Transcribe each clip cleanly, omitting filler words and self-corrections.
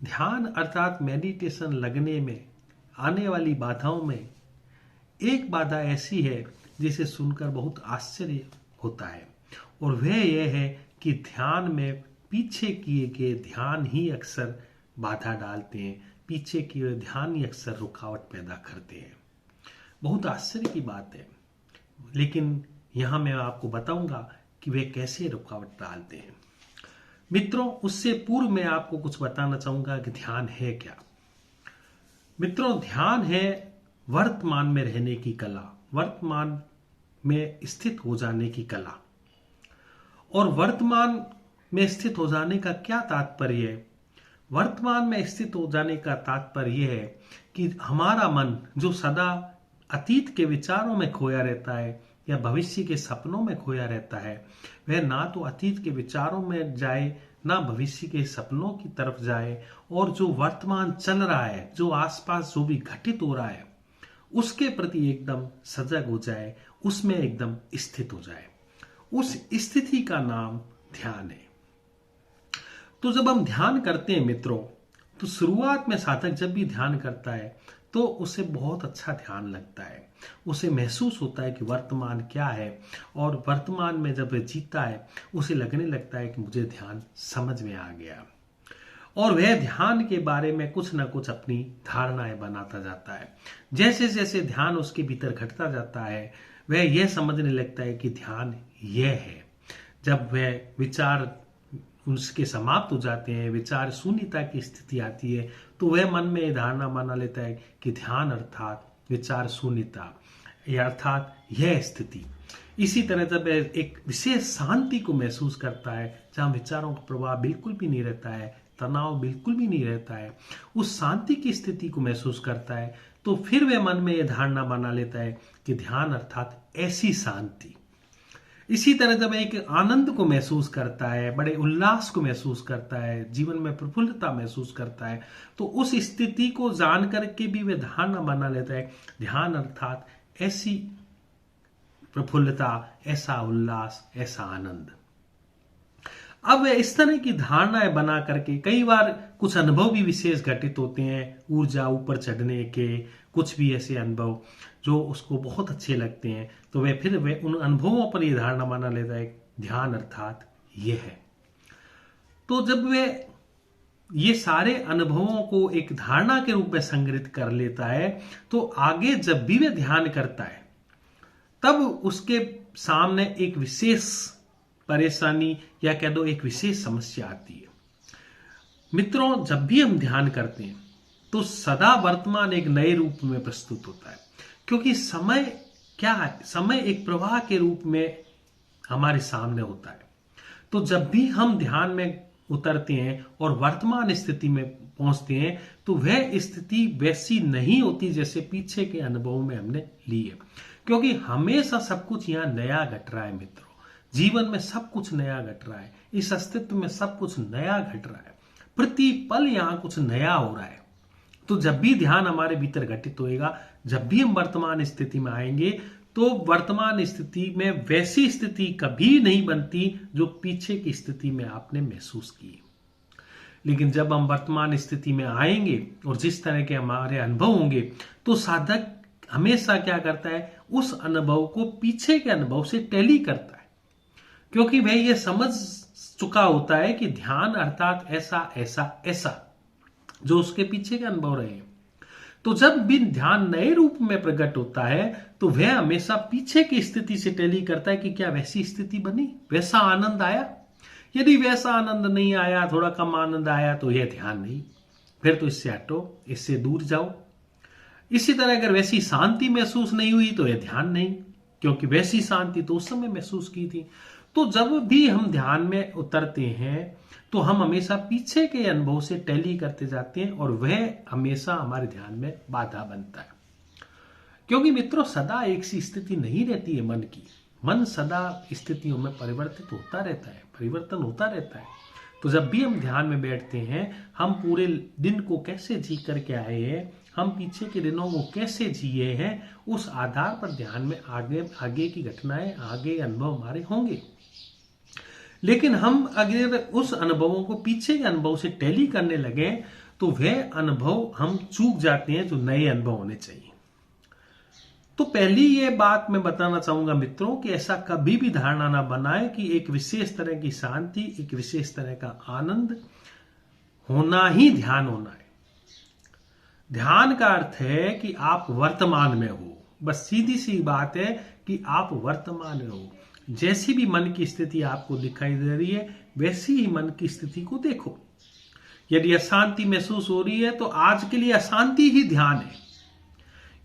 ध्यान अर्थात मेडिटेशन लगने में आने वाली बाधाओं में एक बाधा ऐसी है जिसे सुनकर बहुत आश्चर्य होता है, और वह यह है कि ध्यान में पीछे किए गए ध्यान ही अक्सर बाधा डालते हैं, पीछे किए हुए ध्यान ही अक्सर रुकावट पैदा करते हैं। बहुत आश्चर्य की बात है, लेकिन यहां मैं आपको बताऊंगा कि वे कैसे रुकावट डालते हैं। मित्रों, उससे पूर्व मैं आपको कुछ बताना चाहूंगा कि ध्यान है क्या। मित्रों, ध्यान है वर्तमान में रहने की कला, वर्तमान में स्थित हो जाने की कला। और वर्तमान में स्थित हो जाने का क्या तात्पर्य है? वर्तमान में स्थित हो जाने का तात्पर्य यह है कि हमारा मन जो सदा अतीत के विचारों में खोया रहता है या भविष्य के सपनों में खोया रहता है, वह ना तो अतीत के विचारों में जाए ना भविष्य के सपनों की तरफ जाए, और जो वर्तमान चल रहा है, जो आसपास जो भी घटित हो रहा है, उसके प्रति एकदम सजग हो जाए, उसमें एकदम स्थित हो जाए। उस स्थिति का नाम ध्यान है। तो जब हम ध्यान करते हैं मित्रों, तो शुरुआत में साधक जब भी ध्यान करता है तो उसे बहुत अच्छा ध्यान लगता है, उसे महसूस होता है कि वर्तमान क्या है, और वर्तमान में जब वह जीता है उसे लगने लगता है कि मुझे ध्यान समझ में आ गया, और वह ध्यान के बारे में कुछ ना कुछ अपनी धारणाएं बनाता जाता है। जैसे जैसे ध्यान उसके भीतर घटता जाता है, वह यह समझने लगता है कि ध्यान यह है। जब वह विचार उसके समाप्त हो जाते हैं, विचार शून्यता की स्थिति आती है, तो वह मन में यह धारणा बना लेता है कि ध्यान अर्थात विचार शून्यता, या अर्थात यह स्थिति। इसी तरह जब एक विशेष शांति को महसूस करता है, जहां विचारों का प्रभाव बिल्कुल भी नहीं रहता है, तनाव बिल्कुल भी नहीं रहता है, उस शांति की स्थिति को महसूस करता है, तो फिर वह मन में यह धारणा बना लेता है कि ध्यान अर्थात ऐसी शांति। इसी तरह जब एक आनंद को महसूस करता है, बड़े उल्लास को महसूस करता है, जीवन में प्रफुल्लता महसूस करता है, तो उस स्थिति को जान करके भी वह धारणा बना लेता है, ध्यान अर्थात ऐसी प्रफुल्लता, ऐसा उल्लास, ऐसा आनंद। अब वह इस तरह की धारणाएं बना करके कई बार कुछ अनुभव भी विशेष घटित होते हैं, ऊर्जा ऊपर चढ़ने के कुछ भी ऐसे अनुभव जो उसको बहुत अच्छे लगते हैं, तो वह उन अनुभवों पर यह धारणा बना लेता है ध्यान अर्थात ये है। तो जब वह ये सारे अनुभवों को एक धारणा के रूप में संग्रहित कर लेता है, तो आगे जब भी वह ध्यान करता है तब उसके सामने एक विशेष परेशानी या कह दो एक विशेष समस्या आती है। मित्रों, जब भी हम ध्यान करते हैं तो सदा वर्तमान एक नए रूप में प्रस्तुत होता है, क्योंकि समय क्या है? समय एक प्रवाह के रूप में हमारे सामने होता है। तो जब भी हम ध्यान में उतरते हैं और वर्तमान स्थिति में पहुंचते हैं, तो वह स्थिति वैसी नहीं होती जैसे पीछे के अनुभव में हमने ली है, क्योंकि हमेशा सब कुछ यहां नया घट रहा है। मित्रों, जीवन में सब कुछ नया घट रहा है, इस अस्तित्व में सब कुछ नया घट रहा है, प्रति पल यहां कुछ नया हो रहा है। तो जब भी ध्यान हमारे भीतर घटित होएगा, जब भी हम वर्तमान स्थिति में आएंगे, तो वर्तमान स्थिति में वैसी स्थिति कभी नहीं बनती जो पीछे की स्थिति में आपने महसूस की। लेकिन जब हम वर्तमान स्थिति में आएंगे और जिस तरह के हमारे अनुभव होंगे, तो साधक हमेशा क्या करता है? उस अनुभव को पीछे के अनुभव से टैली करता है, क्योंकि वह यह समझ चुका होता है कि ध्यान अर्थात ऐसा ऐसा ऐसा जो उसके पीछे के अनुभव रहे हैं। तो जब भी ध्यान नए रूप में प्रकट होता है, तो वह हमेशा पीछे की स्थिति से टैली करता है कि क्या वैसी स्थिति बनी, वैसा आनंद आया। यदि वैसा आनंद नहीं आया, थोड़ा कम आनंद आया, तो यह ध्यान नहीं, फिर तो इससे हटो, इससे दूर जाओ। इसी तरह अगर वैसी शांति महसूस नहीं हुई तो यह ध्यान नहीं, क्योंकि वैसी शांति तो उस समय महसूस की थी। तो जब भी हम ध्यान में उतरते हैं, तो हम हमेशा पीछे के अनुभव से टैली करते जाते हैं, और वह हमेशा हमारे ध्यान में बाधा बनता है। क्योंकि मित्रों, सदा एक सी स्थिति नहीं रहती है मन की। मन सदा स्थितियों में परिवर्तित होता रहता है, परिवर्तन होता रहता है। तो जब भी हम ध्यान में बैठते हैं, हम पूरे दिन को कैसे जी करके आए हैं, हम पीछे के दिनों को कैसे जिए हैं, उस आधार पर ध्यान में आगे आगे की घटनाएं, आगे अनुभव हमारे होंगे। लेकिन हम अगर उस अनुभवों को पीछे के अनुभव से टैली करने लगे तो वह अनुभव हम चूक जाते हैं जो नए अनुभव होने चाहिए। तो पहली ये बात मैं बताना चाहूंगा मित्रों कि ऐसा कभी भी धारणा ना बनाए कि एक विशेष तरह की शांति, एक विशेष तरह का आनंद होना ही ध्यान होना है। ध्यान का अर्थ है कि आप वर्तमान में हो। बस सीधी सी बात है कि आप वर्तमान में हो। जैसी भी मन की स्थिति आपको दिखाई दे रही है वैसी ही मन की स्थिति को देखो। यदि अशांति महसूस हो रही है तो आज के लिए अशांति ही ध्यान है।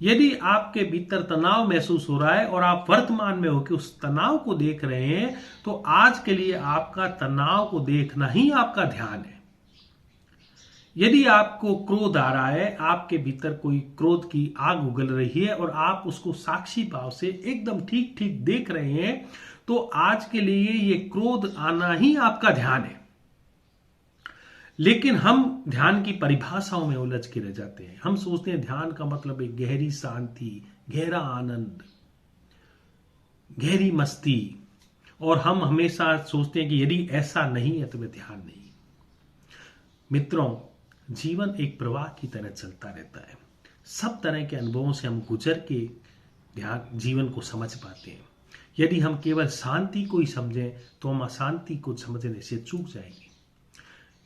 यदि आपके भीतर तनाव महसूस हो रहा है और आप वर्तमान में हो कि उस तनाव को देख रहे हैं तो आज के लिए आपका तनाव को देखना ही आपका ध्यान है। यदि आपको क्रोध आ रहा है, आपके भीतर कोई क्रोध की आग उगल रही है और आप उसको साक्षी भाव से एकदम ठीक ठीक देख रहे हैं तो आज के लिए ये क्रोध आना ही आपका ध्यान है। लेकिन हम ध्यान की परिभाषाओं में उलझ के रह जाते हैं। हम सोचते हैं ध्यान का मतलब एक गहरी शांति, गहरा आनंद, गहरी मस्ती, और हम हमेशा सोचते हैं कि यदि ऐसा नहीं है तो वह ध्यान नहीं। मित्रों, जीवन एक प्रवाह की तरह चलता रहता है। सब तरह के अनुभवों से हम गुजर के ध्यान जीवन को समझ पाते हैं। यदि हम केवल शांति को ही समझें तो हम अशांति को समझने से चूक जाएंगे।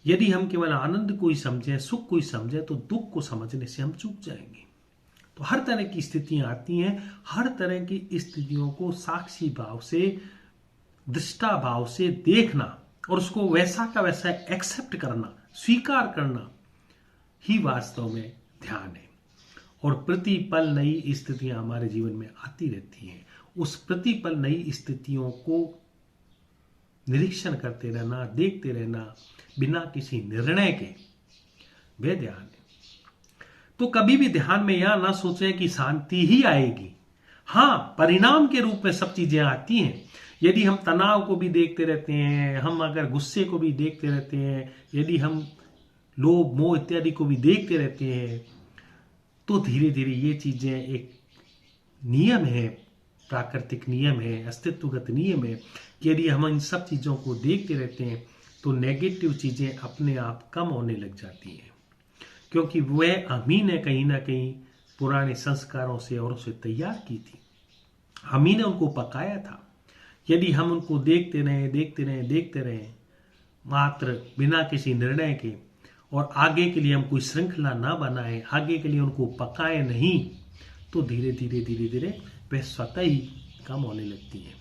यदि हम केवल आनंद को ही समझें, सुख को ही समझें तो दुख को समझने से हम चूक जाएंगे। तो हर तरह की स्थितियां आती हैं। हर तरह की स्थितियों को साक्षी भाव से, दृष्टा भाव से देखना और उसको वैसा का वैसा एक्सेप्ट करना, स्वीकार करना ही वास्तव में ध्यान है। और प्रतिपल नई स्थितियां हमारे जीवन में आती रहती हैं। उस प्रतिपल नई स्थितियों को निरीक्षण करते रहना, देखते रहना बिना किसी निर्णय के, वह ध्यान है। तो कभी भी ध्यान में यह ना सोचें कि शांति ही आएगी। हां, परिणाम के रूप में सब चीजें आती हैं। यदि हम तनाव को भी देखते रहते हैं, हम अगर गुस्से को भी देखते रहते हैं, यदि हम लोभ, मोह इत्यादि को भी देखते रहते हैं तो धीरे धीरे ये चीजें एक नियम है, प्राकृतिक नियम है, अस्तित्वगत नियम है कि यदि हम इन सब चीजों को देखते रहते हैं तो नेगेटिव चीजें अपने आप कम होने लग जाती हैं, क्योंकि वह हम ही ने कहीं ना कहीं पुराने संस्कारों से और उसे तैयार की थी। हम ही ने उनको पकाया था। यदि हम उनको देखते रहे मात्र बिना किसी निर्णय के, और आगे के लिए हम कोई श्रृंखला ना बनाए, आगे के लिए उनको पकाए नहीं, तो धीरे धीरे वह स्वतः ही कम होने लगती है।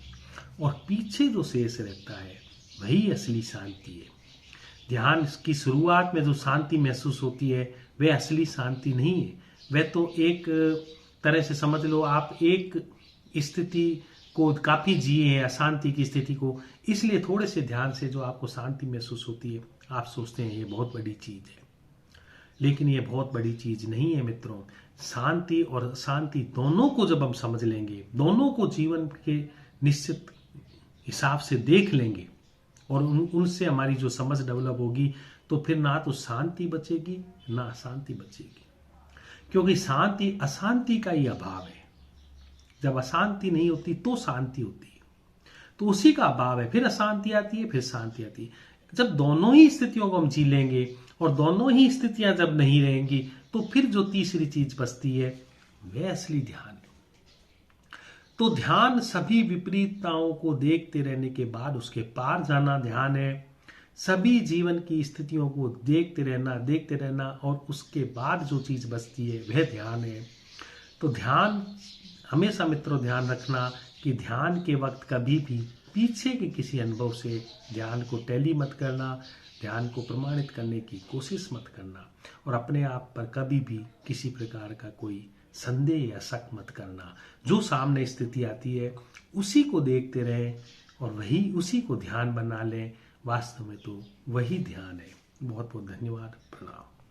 और पीछे जो शेष रहता है वही असली शांति है। ध्यान की शुरुआत में जो शांति महसूस होती है वह असली शांति नहीं है। वह तो एक तरह से समझ लो आप एक स्थिति को काफी जिए हैं, अशांति की स्थिति को, इसलिए थोड़े से ध्यान से जो आपको शांति महसूस होती है आप सोचते हैं ये बहुत बड़ी चीज है। लेकिन ये बहुत बड़ी चीज नहीं है मित्रों। शांति और अशांति दोनों को जब हम समझ लेंगे, दोनों को जीवन के निश्चित हिसाब से देख लेंगे और उनसे हमारी जो समझ डेवलप होगी तो फिर ना तो शांति बचेगी ना अशांति बचेगी। क्योंकि शांति अशांति का ही अभाव है। जब अशांति नहीं होती तो शांति होती है, तो उसी का अभाव है। फिर अशांति आती है, फिर शांति आती है। जब दोनों ही स्थितियों को हम जी लेंगे और दोनों ही स्थितियां जब नहीं रहेंगी तो फिर जो तीसरी चीज बचती है वह असली ध्यान है। तो ध्यान सभी विपरीतताओं को देखते रहने के बाद उसके पार जाना ध्यान है। सभी जीवन की स्थितियों को देखते रहना और उसके बाद जो चीज बचती है वह ध्यान है। तो ध्यान हमेशा मित्रों ध्यान रखना कि ध्यान के वक्त कभी भी पीछे के किसी अनुभव से ध्यान को टैली मत करना, ध्यान को प्रमाणित करने की कोशिश मत करना, और अपने आप पर कभी भी किसी प्रकार का कोई संदेह या शक मत करना। जो सामने स्थिति आती है उसी को देखते रहें और वही उसी को ध्यान बना लें। वास्तव में तो वही ध्यान है। बहुत बहुत धन्यवाद। प्रणाम।